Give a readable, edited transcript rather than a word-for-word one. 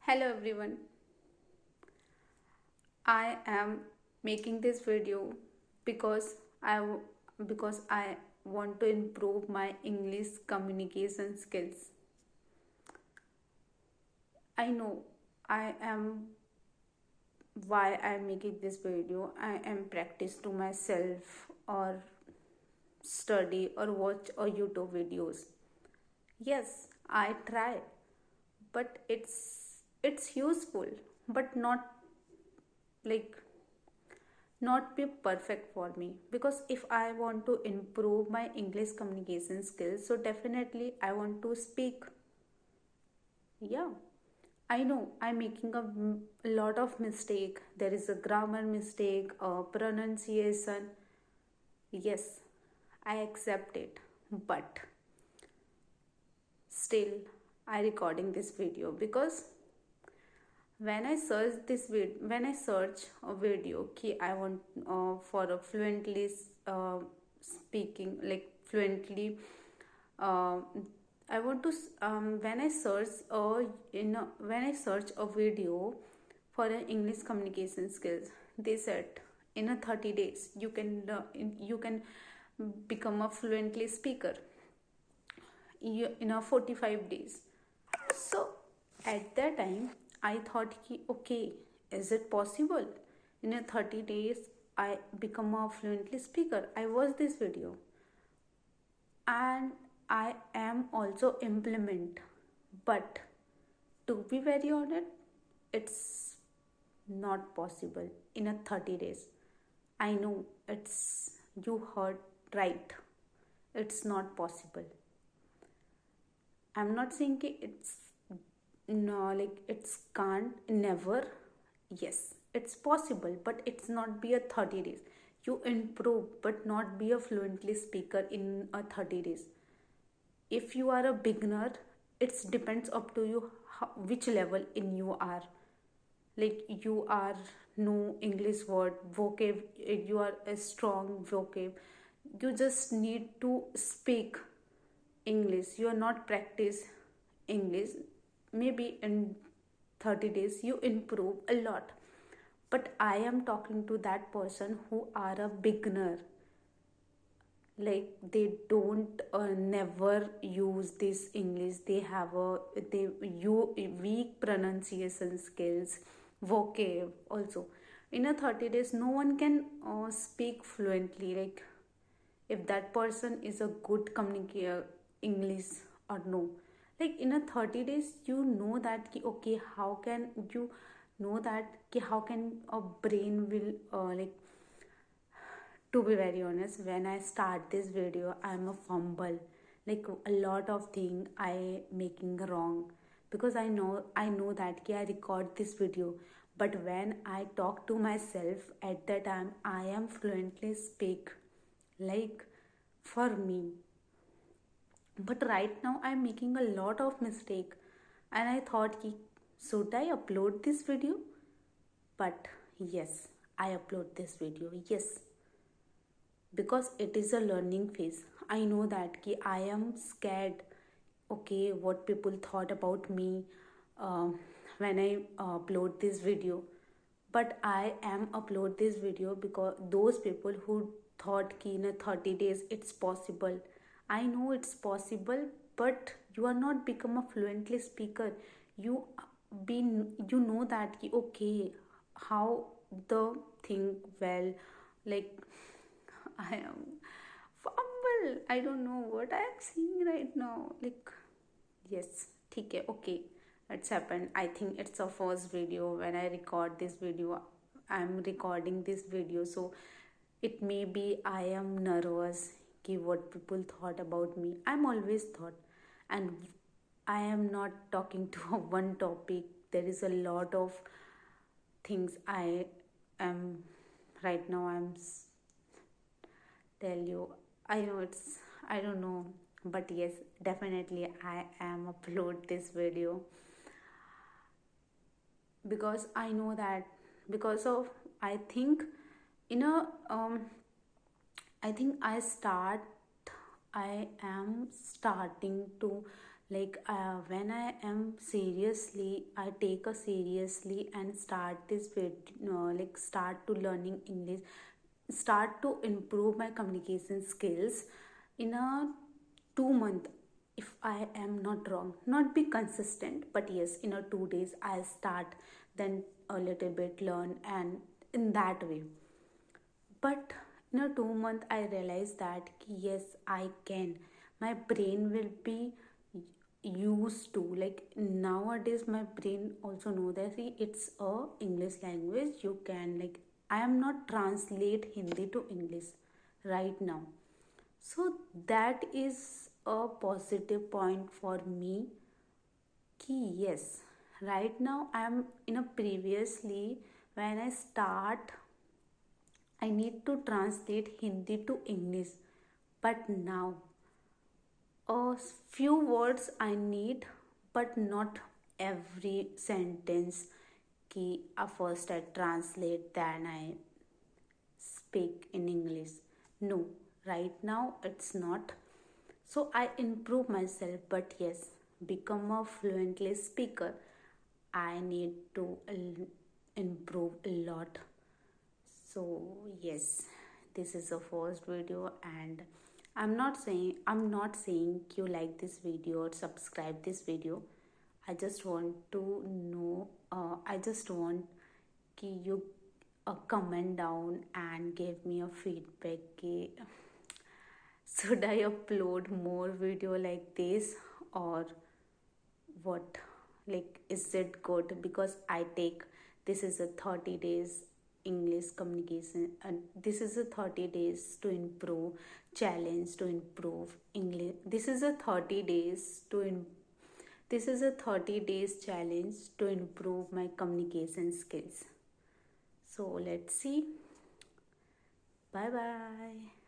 Hello everyone. I am making this video because I want to improve my English communication skills. I know I am why I'm making this video. I am practice to myself or study or watch or YouTube videos. Yes, I try, but it's useful, but like not be perfect for me, because if I want to improve my English communication skills, so definitely I want to speak. Yeah, I know I'm making a lot of mistake. There is a grammar mistake, a pronunciation. Yes, I accept it, but still I recording this video because when I search a video ki I want for a fluently speaking, like fluently, uh, I want to when I search when I search a video for an English communication skills, they said in a 30 days you can become a fluently speaker in a 45 days. So at that time, I thought, ki, okay, is it possible? In a 30 days, I become a fluently speaker. I watched this video and I am also implement. But to be very honest, it's not possible in a 30 days. I know you heard right. It's not possible. I'm not saying ki it's no, like it's can't never. Yes, it's possible, but it's not be a 30 days. You improve, but not be a fluently speaker in a 30 days. If you are a beginner, it depends up to you which level in you are. Like you are no English word vocab, you are a strong vocab. You just need to speak English. You are not practice English. Maybe in 30 days you improve a lot. But I am talking to that person who are a beginner, like they don't never use this English. They have a they you weak pronunciation skills, vocab also. In a 30 days no one can speak fluently, like if that person is a good communicator English or no. Like in a 30 days you know that ki, okay, how can you know that ki, how can a brain will like, to be very honest, when I start this video I'm a fumble, like a lot of thing I making wrong, because I know that ki I record this video, but when I talk to myself at that time I am fluently speak, like for me. But right now I'm making a lot of mistake, and I thought ki should I upload this video. But yes, I upload this video, yes, because it is a learning phase. I know that ki I am scared, okay, what people thought about me uh, when I upload this video. But I am upload this video because those people who thought ki in a 30 days it's possible. I know it's possible, but you are not become a fluently speaker. You been you know that ki okay, how the thing well, like I am fumble. I don't know what I am seeing right now. Like, yes, ठीक है, okay, it's happened. I think it's a first video when I record this video. I'm recording this video, so it may be I am nervous. Ki what people thought about me. I'm always thought, and I am not talking to one topic. There is a lot of things I am right now. Tell you, I know it's, I don't know, but yes, definitely I am upload this video because I know that, because of, I think in a I think I am starting to Like when I am seriously, I take a seriously and start this like start to learning English, start to improve my communication skills in a 2 month. If I am not wrong, not be consistent, but yes, in a 2 days I'll start, then a little bit learn, and in that way. But in a 2 month, I realized that yes, I can. My brain will be used to, like nowadays my brain also know that see, it's a English language. You can, like, I am not translate Hindi to English right now. So that is a positive point for me. Ki yes, right now I am in a previously, when I start, I need to translate Hindi to English, but now a few words I need, but not every sentence. Ki first I translate, then I speak in English. No, right now it's not. So I improve myself, but yes, become a fluently speaker. I need to improve a lot. So yes, this is the first video, and I'm not saying you like this video or subscribe this video. I just want to know, I just want कि you comment down and give me a feedback कि should I upload more video like this, or what, like is it good? Because I take, this is a 30 days English communication, and this is a 30 days to improve challenge to improve English. This is a 30 days this is a 30 days challenge to improve my communication skills. So let's see. Bye bye.